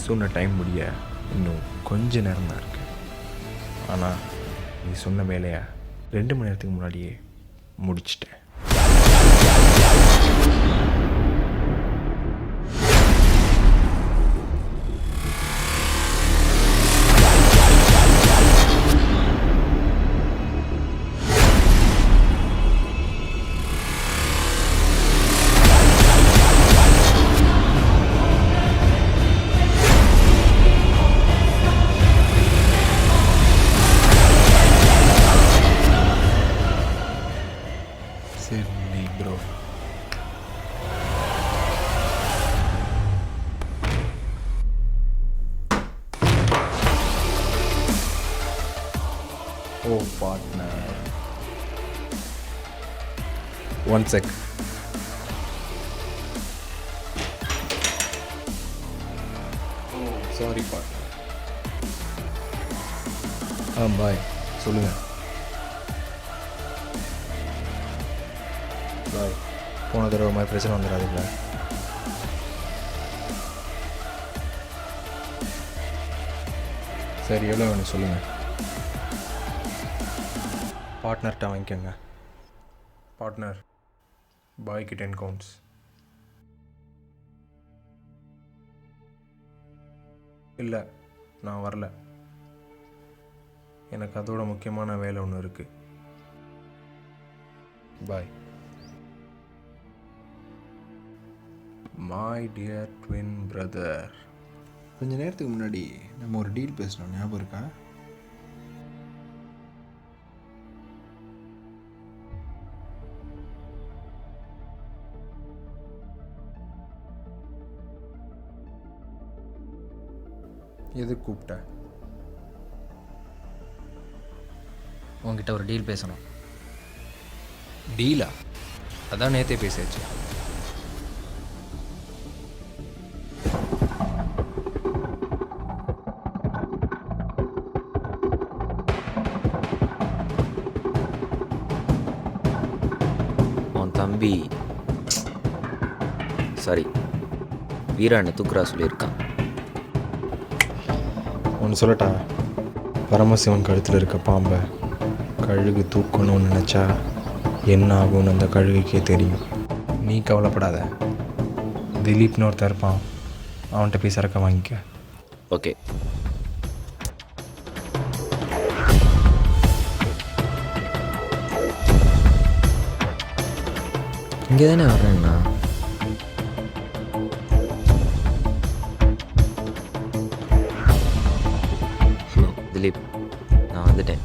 சொன்ன டைம் முடிய இன்னும் கொஞ்ச நேரம் தான் இருக்கு. ஆனால் நீ சொன்ன வேலையை 2 மணி நேரத்துக்கு முன்னாடியே முடிச்சிட்டேன். சரி ப்ரோ. ஓ பார்ட்னர், 1 sec. ஓ சாரி பார்ட்னர். பாய். சொல்லுங்கள் பாய். போன தடவை மாதிரி பிரச்சனை வந்துடாதுல்ல? சரி, எவ்வளோ வேணும் சொல்லுங்கள். பார்ட்னர்கிட்ட வாங்கிக்கோங்க. பார்ட்னர், பாய்க்கு 10 counts. இல்லை, நான் வரல. எனக்கு அதோட முக்கியமான வேலை ஒன்று இருக்குது. பாய். மை டியர் ட்வின் பிரதர், கொஞ்ச நேரத்துக்கு முன்னாடி நம்ம ஒரு டீல் பேசணும், ஞாபகம் இருக்கா? எதுக்கு கூப்பிட்ட? உங்ககிட்ட ஒரு டீல் பேசணும். டீலா? அதான் நேற்றே பேசியாச்சு. உன் தம்பி சாரி வீராண்ண தூக்குறா சொல்லியிருக்கான். ஒன்று சொல்லட்டா? பரமசிவன் கழுத்தில் இருக்க பாம்பை கழுகு தூக்கணும்னு நினச்சா என்ன ஆகும்னு அந்த கழுகுக்கே தெரியும். நீ கவலைப்படாத. திலீப்னு ஒருத்தர் இருப்பான், அவன்கிட்ட போய் சரக்க வாங்கிக்க. ஓகே. இங்கே தானே வரேன்னா? திலீப், நான் வந்துட்டேன்.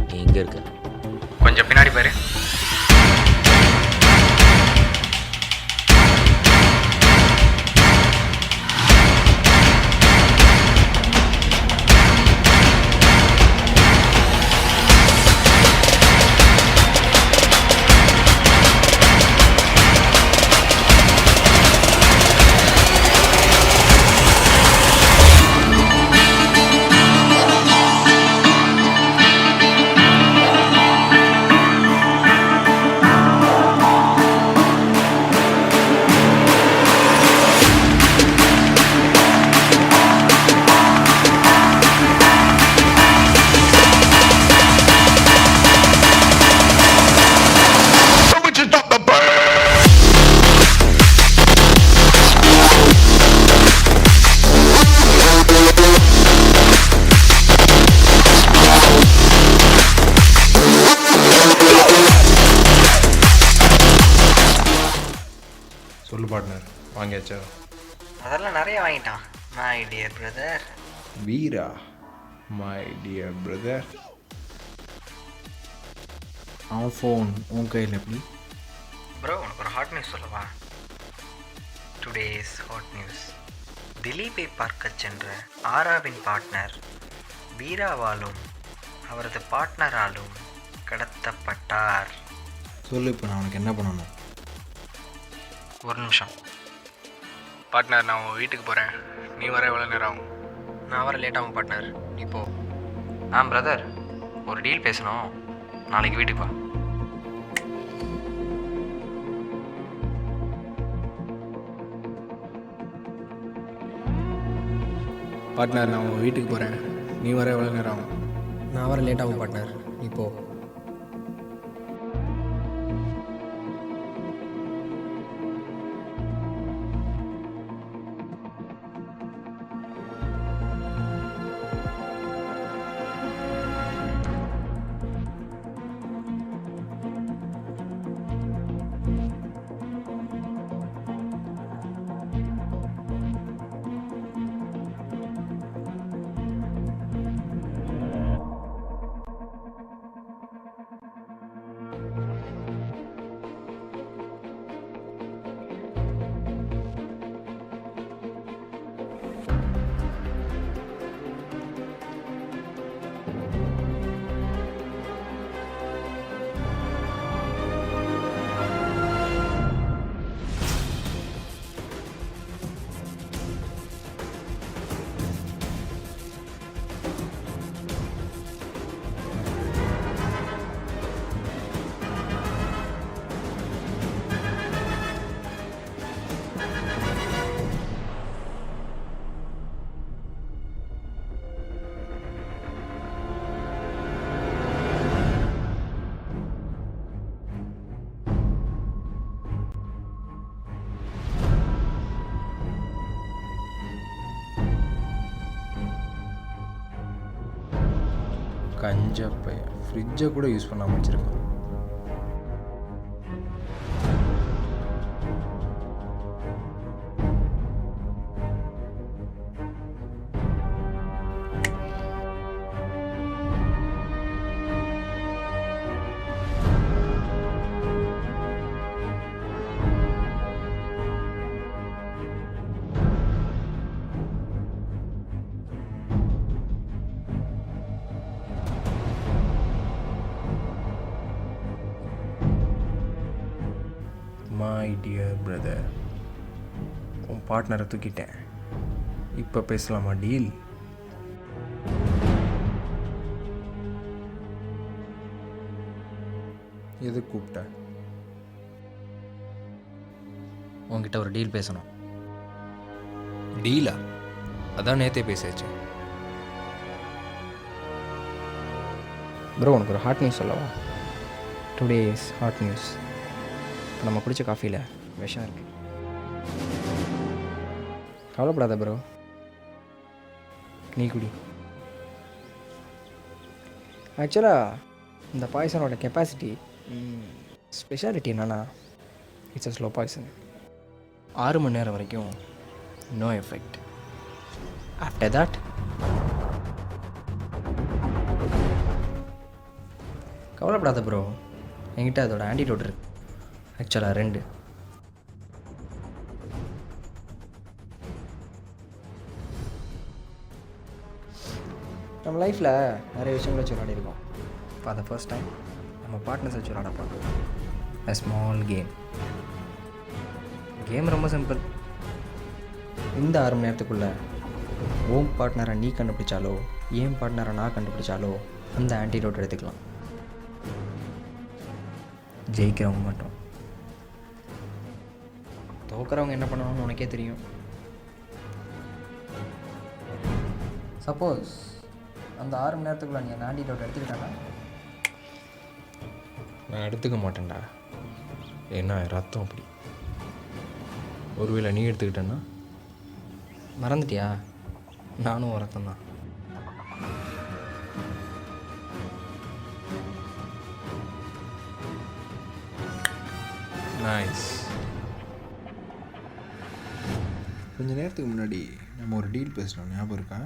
நீ எங்கே இருக்க? கொஞ்சம் பின்னாடி பாரு. சொல்லு பார்ட்னர், வாங்கியாச்சா? அதெல்லாம் நிறைய வாங்கிட்டான். My dear brother. Veera, my dear brother. அவன் ஃபோன் உன் கையில் எப்படி? ப்ரோ, உனக்கு ஒரு ஹாட் நியூஸ் சொல்லவா? Today's hot news. திலீப்பை பார்க்க சென்ற ஆராவின் பார்ட்னர் வீராவாலும் அவரது பார்ட்னராலும் கடத்தப்பட்டார். சொல்லு, இப்போ நான் உனக்கு என்ன பண்ணணும்? ஒரு நிமிஷம் பார்ட்னர், நான் உன் வீட்டுக்கு போகிறேன். நீ வர எவ்வளோ நேரம் ஆகும்? நான் வர லேட் ஆகும் பார்ட்னர். நீ போ. பிரதர், ஒரு டீல் பேசணும். நாளைக்கு வீட்டுக்கு வா. பார்ட்னர் நான் உங்கள் வீட்டுக்கு போகிறேன். நீ வர எவ்வளோ நேரம் ஆகும்? நான் வர லேட் ஆகும் பார்ட்னர், நீ போ. கஞ்ச பையன் ஃப்ரிட்ஜை கூட யூஸ் பண்ணாமல் வச்சுருக்கான். மை டியர் பிரதர், உன் பார்ட்னரை தூக்கிட்டேன். இப்போ பேசலாமா டீல்? எது கூப்பிட்ட? உங்ககிட்ட ஒரு டீல் பேசணும். டீலா? அதான் நேற்றே பேசியாச்சு. ப்ரோ, உனக்கு ஒரு ஹாட் நியூஸ் சொல்லவா? Today is hot news. இப்போ நம்ம குடித்த காஃபியில் விஷம் இருக்குது. கவலைப்படாத ப்ரோ, நீ குடி. ஆக்சுவலாக இந்த பாய்சனோட கெப்பாசிட்டி, ஸ்பெஷாலிட்டி என்னென்னா இட்ஸ் அ ஸ்லோ பாய்சன். 6 மணி நேரம் வரைக்கும் நோ எஃபெக்ட். ஆஃப்டர் தட் கவலைப்படாத ப்ரோ, என்கிட்ட அதோட ஆன்டிடோட் இருக்கு. ஆக்சுவலாக 2. நம்ம லைஃப்பில் நிறைய விஷயங்களை வச்சு விளையாடிருக்கோம். ஃபார் த ஃபர்ஸ்ட் டைம் நம்ம பார்ட்னர்ஸ் வச்சு விளையாட போகிறோம். a ஸ்மால் கேம் ரொம்ப சிம்பிள். இந்த 6 மணி நேரத்துக்குள்ளே ஓம் பார்ட்னரை நீ கண்டுபிடிச்சாலோ ஏன் பார்ட்னரை நான் கண்டுபிடிச்சாலோ அந்த ஆன்டிடோட் எடுத்துக்கலாம். ஜெயிக்கிறவங்க மட்டும். தோக்கிறவங்க என்ன பண்ணணும்னு உனக்கே தெரியும். சப்போஸ் அந்த 6 மணி நேரத்துக்குள்ள நீ அந்த ஆன்டிடோட் எடுத்துக்கிட்டானா? நான் எடுத்துக்க மாட்டேன்டா. ஏன்னா ரத்தம் அப்படி. ஒருவேளை நீ எடுத்துக்கிட்டேன்னா? மறந்துட்டியா? நானும் ரத்தம் தான். நைஸ். கொஞ்ச நேரத்துக்கு முன்னாடி நம்ம ஒரு டீல் பேசினோம், ஞாபகம் இருக்கா?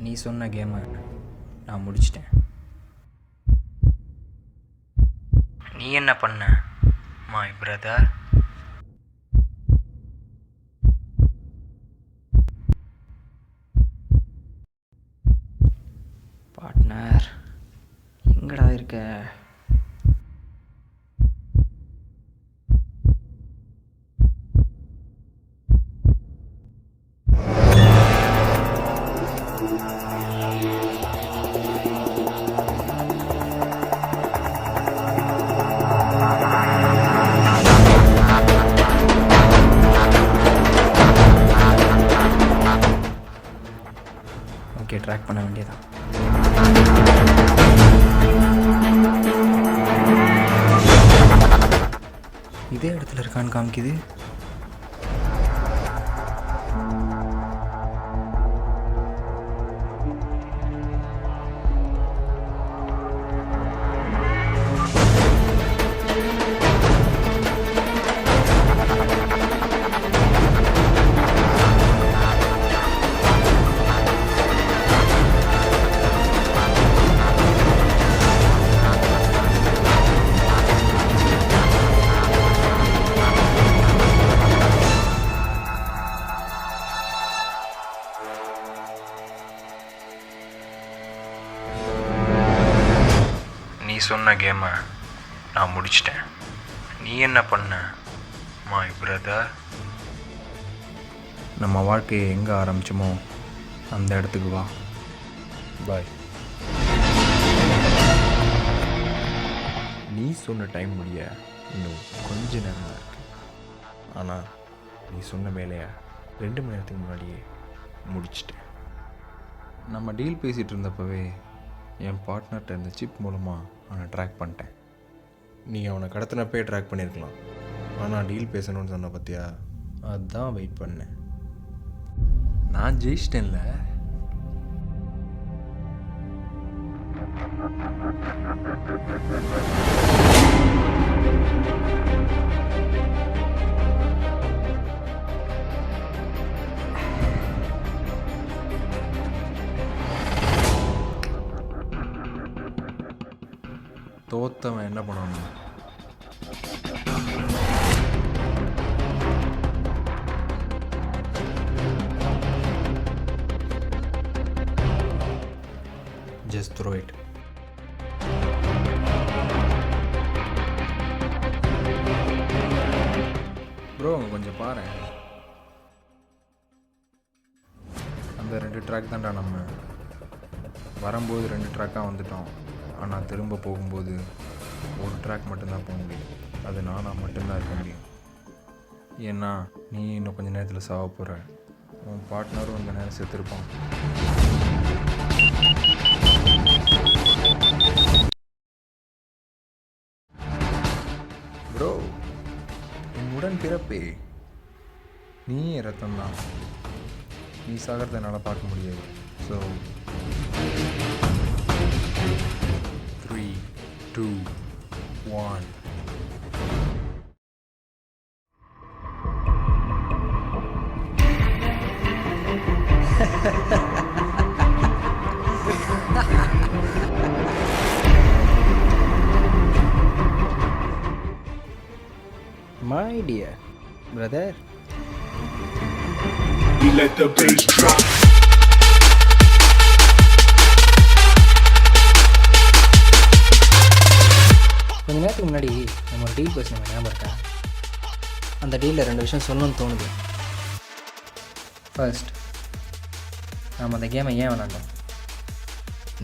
நீ சொன்ன கேமை நான் முடிச்சிட்டேன். நீ என்ன பண்ண மை பிரதர்? பார்ட்னர் எங்கடா இருக்க? ஓகே, ட்ராக் பண்ண வேண்டியதான். இதே இடத்துல இருக்கான்னு காமிக்குது. நீ சொன்ன கேமை நான் முடிச்சிட்டேன். நீ என்ன பண்ண மை பிரதர்? நம்ம வாழ்க்கையை எங்கே ஆரம்பிச்சோமோ அந்த இடத்துக்கு வா. பாய். நீ சொன்ன டைம் முடிய இன்னும் கொஞ்ச நேரம் தான் இருக்கு. ஆனால் நீ சொன்ன வேலையை 2 மணி நேரத்துக்கு முன்னாடியே முடிச்சிட்டேன். நம்ம டீல் பேசிகிட்டு இருந்தப்பவே என் பார்ட்னர்கிட்ட இந்த சிப் மூலமாக அவனை ட்ராக் பண்ணிட்டேன். நீ அவனை கடத்தினப்பே ட்ராக் பண்ணியிருக்கலாம். ஆனால் டீல் பேசணும்னு சொன்ன பார்த்தியா, அதுதான் வெயிட் பண்ணேன். நான் ஜெயிச்சிட்டேன்ல. தோத்தவன் என்ன பண்ணணும்? Just throw it. ப்ரோ, கொஞ்சம் பாரு. அந்த 2 ட்ராக் தான்டா. நம்ம வரும்போது 2 ட்ராக்காக வந்துட்டோம். ஆனால் திரும்ப போகும்போது ஒரு ட்ராக் மட்டும்தான் போக முடியும். அது நானாக மட்டும்தான் இருக்க முடியும். ஏன்னா நீ இன்னும் கொஞ்சம் நேரத்தில் சாவ போகிற. உன் பார்ட்னரும் இந்த நேரம் செத்துருப்பான். ப்ரோ, உடன் பிறப்பே நீ ரத்தம் தான். நீ சாகிறத என்னால் பார்க்க முடியாது. So 3, 2, 1. My dear brother. We let the bass drop. கொஞ்ச நேரத்துக்கு முன்னாடி நம்ம ஒரு டீல் பேசணும், ஞாபகம் இருக்கா? அந்த டீலில் 2 விஷயம் சொல்லணும்னு தோணுது. ஃபர்ஸ்ட், நாம் அந்த கேமை ஏன் விளாண்டோம்?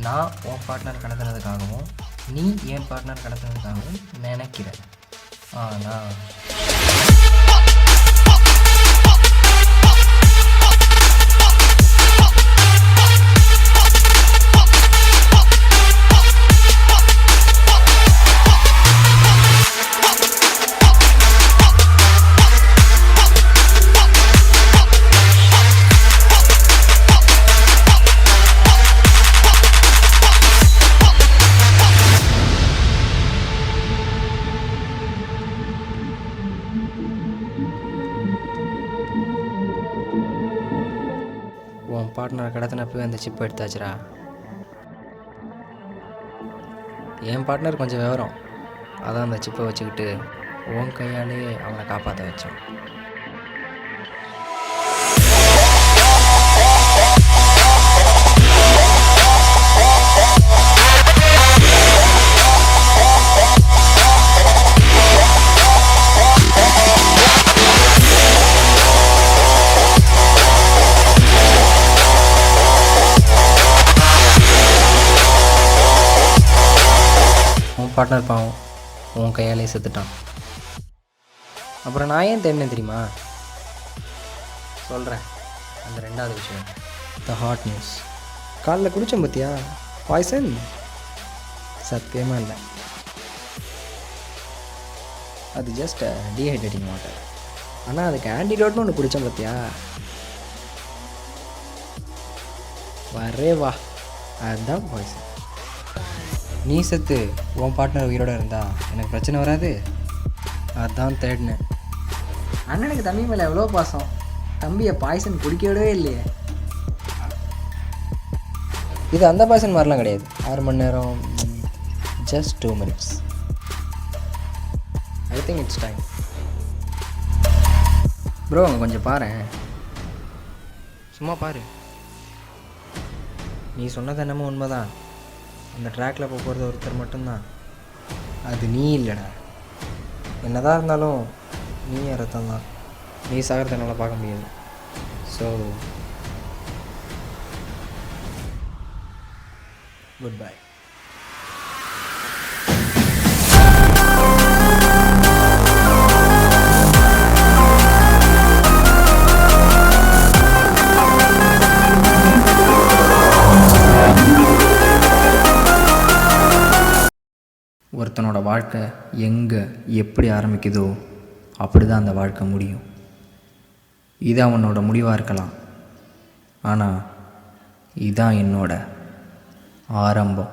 நான் உன் பார்ட்னர் கடத்துனதுக்காகவும் நீ என் பார்ட்னர் கடத்துனதுக்காகவும் நினைக்கிறேன். ஆனால் உன் பார்ட்னரை கடத்தினப்பவே அந்த சிப்பை எடுத்தாச்சுரா. என் பார்ட்னர் கொஞ்சம் விவரம், அதான் அந்த சிப்பை வச்சுக்கிட்டு உன் கையாலேயே அவனை காப்பாற்ற வச்சான். பார்ட்னர் பாவம் உன் கையாலே செத்துட்டான். அப்புறம் நான் ஏன் தேடினேன் தெரியுமா? சொல்கிறேன். அந்த 2வது விஷயம், த ஹாட் நியூஸ். காலைல குடித்தேன் பார்த்தியா பாய்சன்? சத்தியமாக இல்லை, அது ஜஸ்ட் டீஹைட்ரேட்டிங் வாட்டர். ஆனால் அதுக்கு ஆன்டிடோட்னு ஒன்று குடித்தேன் பார்த்தியா? வரே வா, அதுதான் பாய்சன். நீ செத்து உன் பார்ட்னர் உயிரோடு இருந்தா எனக்கு பிரச்சனை வராது, அதுதான் தேடினேன். அண்ணனுக்கு தம்பி மேலே எவ்வளோ பாசம், தம்பியை பாய்சன் குடிக்க விடவே இல்லையே. இது அந்த பாய்சன் மாதிரிலாம் கிடையாது. 6 மணி நேரம், just 2 minutes. I think it's time. Bro அங்கே கொஞ்சம் பாரு, சும்மா பாரு. நீ சொன்னது என்னமோ உண்மைதான், அந்த ட்ராக்கில் போகிறது ஒருத்தர் மட்டும்தான், அது நீ இல்லைடா. என்னதான் இருந்தாலும் நீ ரத்தம் தான், நீ சாகிறத என்னால் பார்க்க முடியாது. So good bye. ஒருத்தனோட வாழ்க்கை எங்கே எப்படி ஆரம்பிக்குதோ அப்படி தான் அந்த வாழ்க்கை முடியும். இது அவனோட முடிவாக இருக்கலாம், ஆனால் இதான் என்னோட ஆரம்பம்.